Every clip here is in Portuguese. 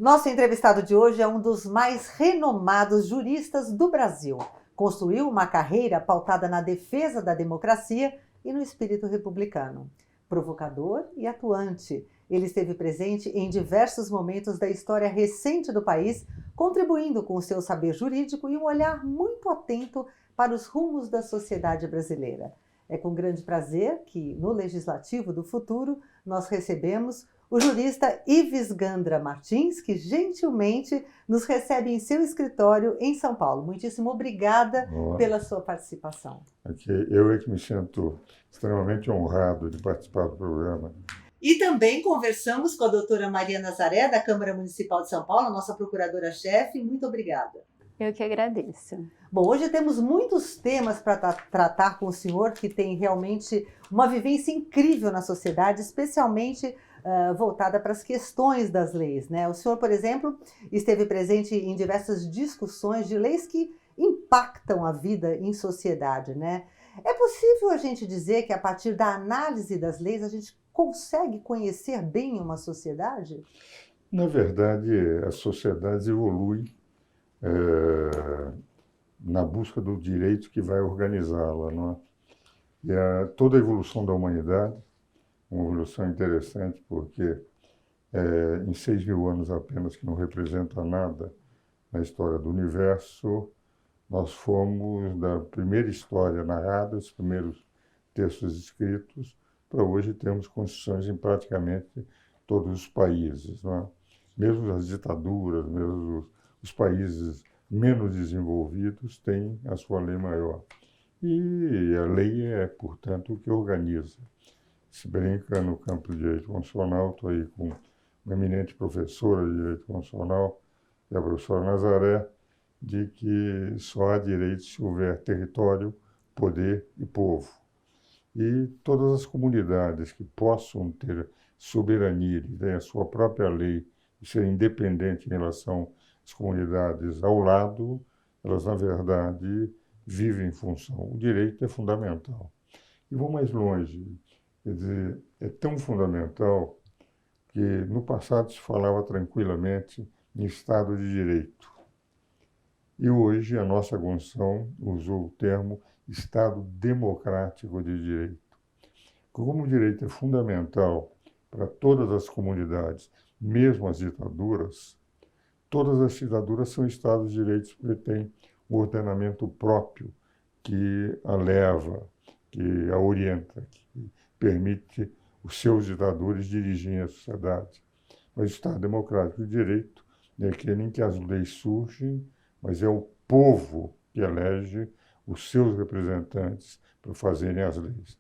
Nosso entrevistado de hoje é um dos mais renomados juristas do Brasil. Construiu uma carreira pautada na defesa da democracia e no espírito republicano. Provocador e atuante, ele esteve presente em diversos momentos da história recente do país, contribuindo com o seu saber jurídico e um olhar muito atento para os rumos da sociedade brasileira. É com grande prazer que, no Legislativo do Futuro, nós recebemos o jurista Ives Gandra Martins, que gentilmente nos recebe em seu escritório em São Paulo. Muitíssimo obrigada pela sua participação. Eu é que me sinto extremamente honrado de participar do programa. E também conversamos com a doutora Maria Nazaré, da Câmara Municipal de São Paulo, nossa procuradora-chefe. Muito obrigada. Eu que agradeço. Bom, hoje temos muitos temas para tratar com o senhor, que tem realmente uma vivência incrível na sociedade, especialmente voltada para as questões das leis, né? O senhor, por exemplo, esteve presente em diversas discussões de leis que impactam a vida em sociedade, né? É possível a gente dizer que a partir da análise das leis a gente consegue conhecer bem uma sociedade? Na verdade, as sociedades evoluem na busca do direito que vai organizá-la, não é? E toda a evolução da humanidade, uma evolução interessante, porque em 6.000 anos apenas, que não representa nada na história do universo, nós fomos da primeira história narrada, os primeiros textos escritos, para hoje termos constituições em praticamente todos os países, não é? Mesmo as ditaduras, mesmo os países menos desenvolvidos têm a sua lei maior. E a lei é, portanto, o que organiza. Se brinca no campo do direito constitucional, estou aí com uma eminente professora de direito constitucional, que é a professora Nazaré, de que só há direito se houver território, poder e povo. E todas as comunidades que possam ter soberania e ter a sua própria lei e ser independente em relação às comunidades ao lado, elas, na verdade, vivem em função. O direito é fundamental. E vou mais longe. Quer dizer, é tão fundamental que no passado se falava tranquilamente em Estado de Direito. E hoje a nossa Constituição usou o termo Estado Democrático de Direito. Como o direito é fundamental para todas as comunidades, mesmo as ditaduras, todas as ditaduras são Estados de Direito porque têm um ordenamento próprio que a leva, que a orienta, que permite os seus ditadores dirigirem a sociedade. Mas o Estado Democrático de Direito é aquele em que as leis surgem, mas é o povo que elege os seus representantes para fazerem as leis.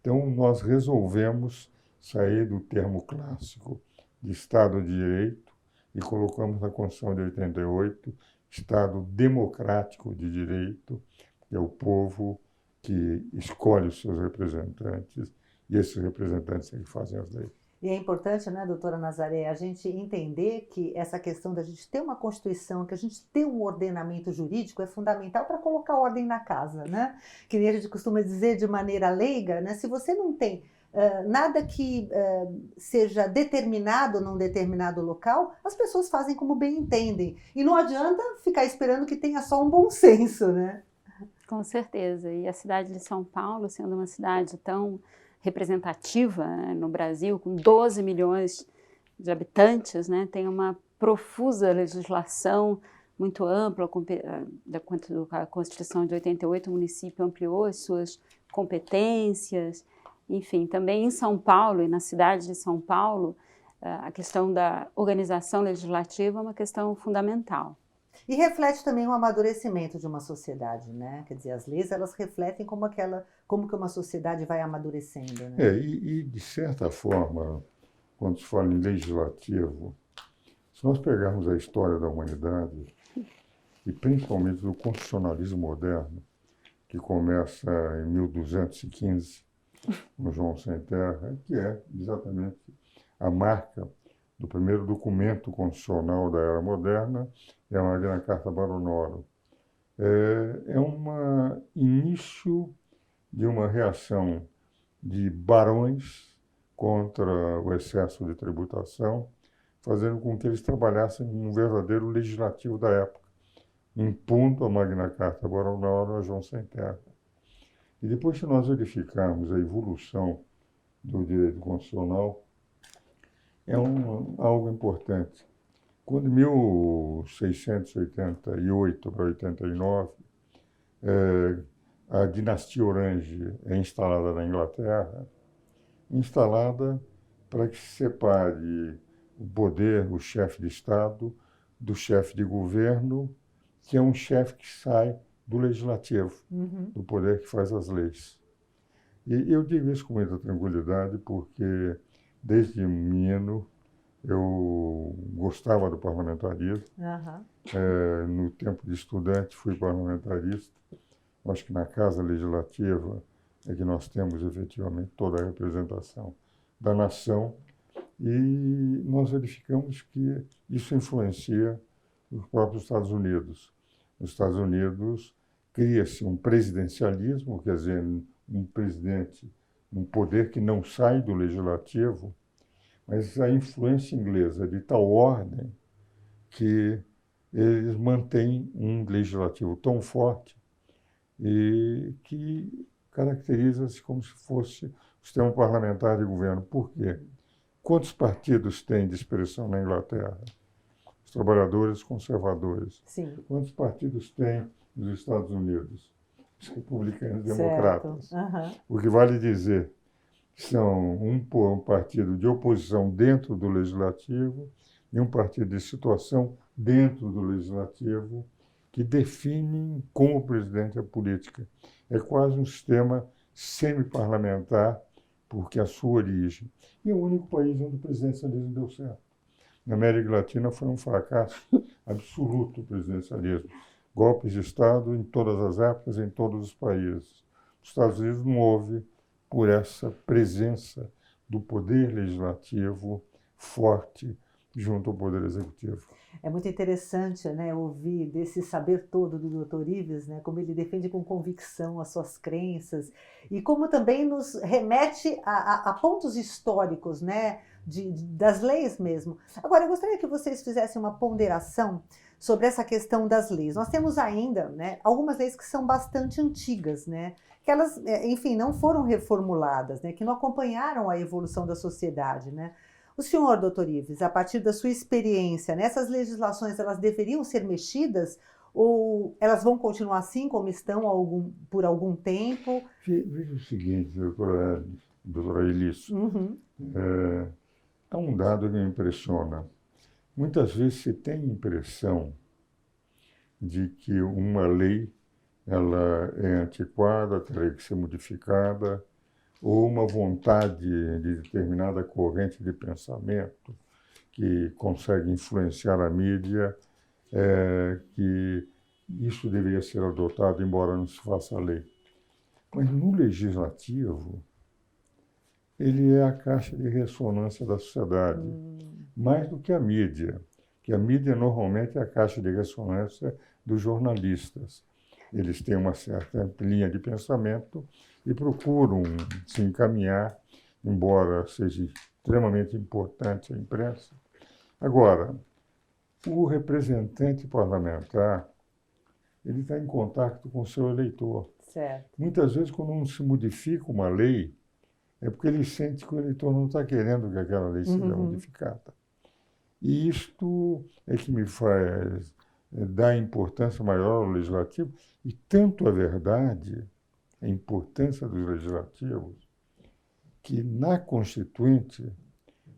Então, nós resolvemos sair do termo clássico de Estado de Direito e colocamos na Constituição de 88 Estado Democrático de Direito, que é o povo que escolhe os seus representantes e esses representantes é que fazem as leis. E é importante, né, doutora Nazaré, a gente entender que essa questão da gente ter uma Constituição, que a gente ter um ordenamento jurídico é fundamental para colocar ordem na casa, né? Que nem a gente costuma dizer de maneira leiga, né? Se você não tem nada que seja determinado num determinado local, as pessoas fazem como bem entendem. E não adianta ficar esperando que tenha só um bom senso, né? Com certeza. E a cidade de São Paulo, sendo uma cidade tão representativa, né, no Brasil, com 12 milhões de habitantes, né, tem uma profusa legislação muito ampla. A Constituição de 88, o município ampliou as suas competências. Enfim, também em São Paulo e na cidade de São Paulo, a questão da organização legislativa é uma questão fundamental. E reflete também o amadurecimento de uma sociedade, né? Quer dizer, as leis, elas refletem como que uma sociedade vai amadurecendo, né? E de certa forma, quando se fala em legislativo, se nós pegarmos a história da humanidade, e principalmente do constitucionalismo moderno, que começa em 1215, no João Sem Terra, que é exatamente a marca do primeiro documento constitucional da era moderna, é a Magna Carta Baronorum. É um início de uma reação de barões contra o excesso de tributação fazendo com que eles trabalhassem num verdadeiro legislativo da época, impondo a Magna Carta Baronal a João Sem Terra. E depois que nós verificarmos a evolução do direito constitucional, é algo importante. Quando em 1688 para 89, a dinastia Orange é instalada na Inglaterra, instalada para que se separe o poder, o chefe de Estado, do chefe de governo, que é um chefe que sai do legislativo, do poder que faz as leis. E eu digo isso com muita tranquilidade, porque desde menino eu gostava do parlamentarismo. No tempo de estudante fui parlamentarista. Acho que na Casa Legislativa é que nós temos efetivamente toda a representação da nação, e nós verificamos que isso influencia os próprios Estados Unidos. Nos Estados Unidos cria-se um presidencialismo, quer dizer, um presidente, um poder que não sai do legislativo, mas a influência inglesa é de tal ordem que eles mantêm um legislativo tão forte e que caracteriza-se como se fosse o sistema parlamentar de governo. Por quê? Quantos partidos tem de expressão na Inglaterra? Os trabalhadores conservadores. Sim. Quantos partidos tem nos Estados Unidos? Os republicanos democratas. O que vale dizer que são um partido de oposição dentro do legislativo e um partido de situação dentro do legislativo, que definem com o presidente a política. É quase um sistema semi-parlamentar, porque a sua origem. E é o único país onde o presidencialismo deu certo. Na América Latina foi um fracasso absoluto o presidencialismo. Golpes de Estado em todas as épocas, em todos os países. Nos Estados Unidos não houve, por essa presença do poder legislativo forte junto ao poder executivo. É muito interessante, né, ouvir desse saber todo do Dr. Ives, né, como ele defende com convicção as suas crenças e como também nos remete a pontos históricos, né, das leis mesmo. Agora, eu gostaria que vocês fizessem uma ponderação sobre essa questão das leis. Nós temos ainda, né, algumas leis que são bastante antigas, né, que elas, enfim, não foram reformuladas, né, que não acompanharam a evolução da sociedade, né. O senhor, doutor Ives, a partir da sua experiência, nessas legislações, elas deveriam ser mexidas ou elas vão continuar assim como estão por algum tempo? Veja o seguinte, doutora Elis, há um dado que me impressiona. Muitas vezes se tem a impressão de que uma lei ela é antiquada, teria que ser modificada, ou uma vontade de determinada corrente de pensamento que consegue influenciar a mídia, que isso deveria ser adotado, embora não se faça lei. Mas no legislativo, ele é a caixa de ressonância da sociedade, mais do que a mídia, que a mídia normalmente é a caixa de ressonância dos jornalistas. Eles têm uma certa linha de pensamento e procuram se encaminhar, embora seja extremamente importante a imprensa. Agora, o representante parlamentar, ele está em contato com o seu eleitor. Certo. Muitas vezes, quando não se modifica uma lei, é porque ele sente que o eleitor não está querendo que aquela lei seja modificada. E isto é que me faz dar importância maior ao legislativo, e tanto é verdade a importância dos legislativos, que na Constituinte,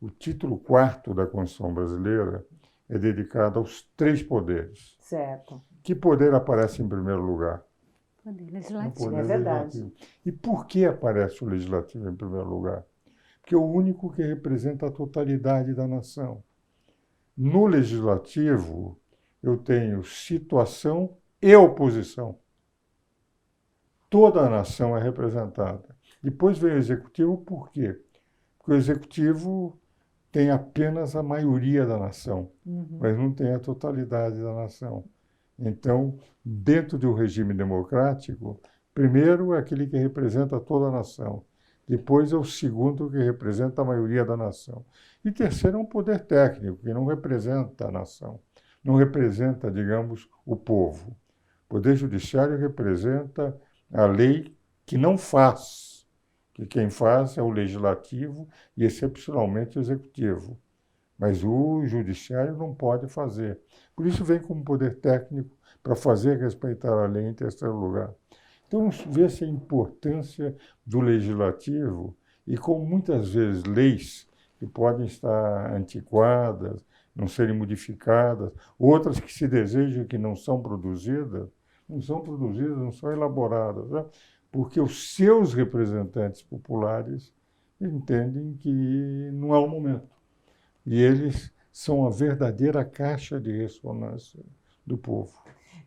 o título 4º da Constituição brasileira é dedicado aos 3 poderes. Certo. Que poder aparece em primeiro lugar? Poder legislativo. O poder É verdade. legislativo. E por que aparece o legislativo em primeiro lugar? Porque é o único que representa a totalidade da nação. No legislativo, eu tenho situação e oposição. Toda a nação é representada. Depois vem o executivo, por quê? Porque o executivo tem apenas a maioria da nação, mas não tem a totalidade da nação. Então, dentro de um regime democrático, primeiro é aquele que representa toda a nação, Depois é o segundo, que representa a maioria da nação. E terceiro é um poder técnico, que não representa a nação. Não representa, digamos, o povo. O poder judiciário representa a lei que não faz. Que quem faz é o legislativo e, excepcionalmente, o executivo. Mas o judiciário não pode fazer. Por isso vem como poder técnico para fazer respeitar a lei em terceiro lugar. Então, vê-se a importância do legislativo e como muitas vezes leis que podem estar antiquadas, não serem modificadas, outras que se desejam que não são produzidas, não são elaboradas, né? Porque os seus representantes populares entendem que não é o momento. E eles são a verdadeira caixa de ressonância do povo.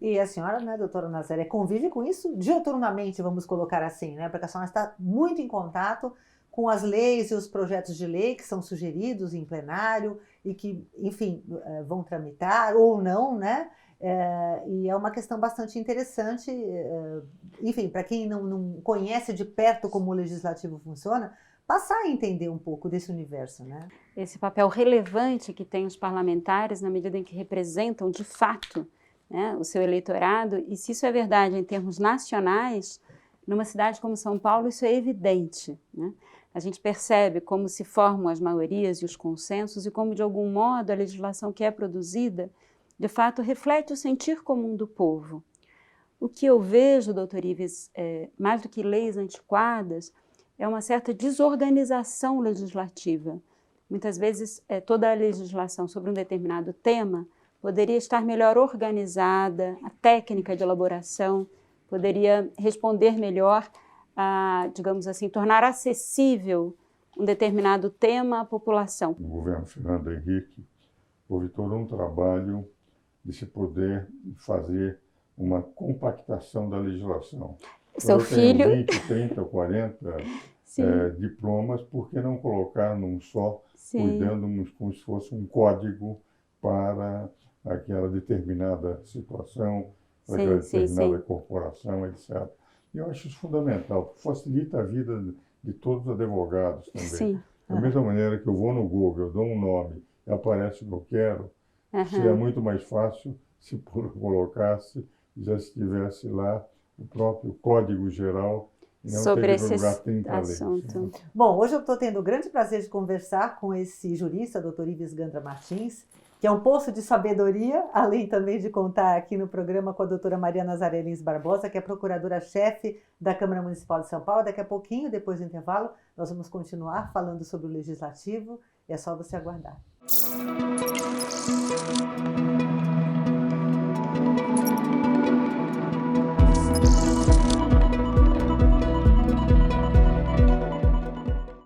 E a senhora, né, doutora Nazaré, convive com isso diuturnamente, vamos colocar assim, né? Porque a senhora está muito em contato com as leis e os projetos de lei que são sugeridos em plenário e que, enfim, vão tramitar ou não, né? E é uma questão bastante interessante, enfim, para quem não conhece de perto como o legislativo funciona, passar a entender um pouco desse universo, né? Esse papel relevante que tem os parlamentares na medida em que representam, de fato, né, o seu eleitorado, e se isso é verdade em termos nacionais, numa cidade como São Paulo isso é evidente, né? A gente percebe como se formam as maiorias e os consensos e como, de algum modo, a legislação que é produzida, de fato, reflete o sentir comum do povo. O que eu vejo, doutor Ives, mais do que leis antiquadas, é uma certa desorganização legislativa. Muitas vezes, toda a legislação sobre um determinado tema poderia estar melhor organizada, a técnica de elaboração poderia responder melhor a, digamos assim, tornar acessível um determinado tema à população. No governo Fernando Henrique, houve todo um trabalho de se poder fazer uma compactação da legislação. Seu filho... Eu tenho 20, 30, 40 diplomas, por que não colocar num só, cuidando como se fosse um código para aquela determinada situação, para aquela determinada corporação, etc. E eu acho isso fundamental, facilita a vida de todos os advogados também. Sim. Da mesma maneira que eu vou no Google, eu dou um nome e aparece o que eu quero, seria muito mais fácil se colocasse, já estivesse lá o próprio Código Geral, e não sobre esse assunto. Leis. Bom, hoje eu estou tendo o grande prazer de conversar com esse jurista, doutor Ives Gandra Martins, que é um poço de sabedoria, além também de contar aqui no programa com a doutora Maria Nazaré Lins Barbosa, que é procuradora-chefe da Câmara Municipal de São Paulo. Daqui a pouquinho, depois do intervalo, nós vamos continuar falando sobre o Legislativo, e é só você aguardar.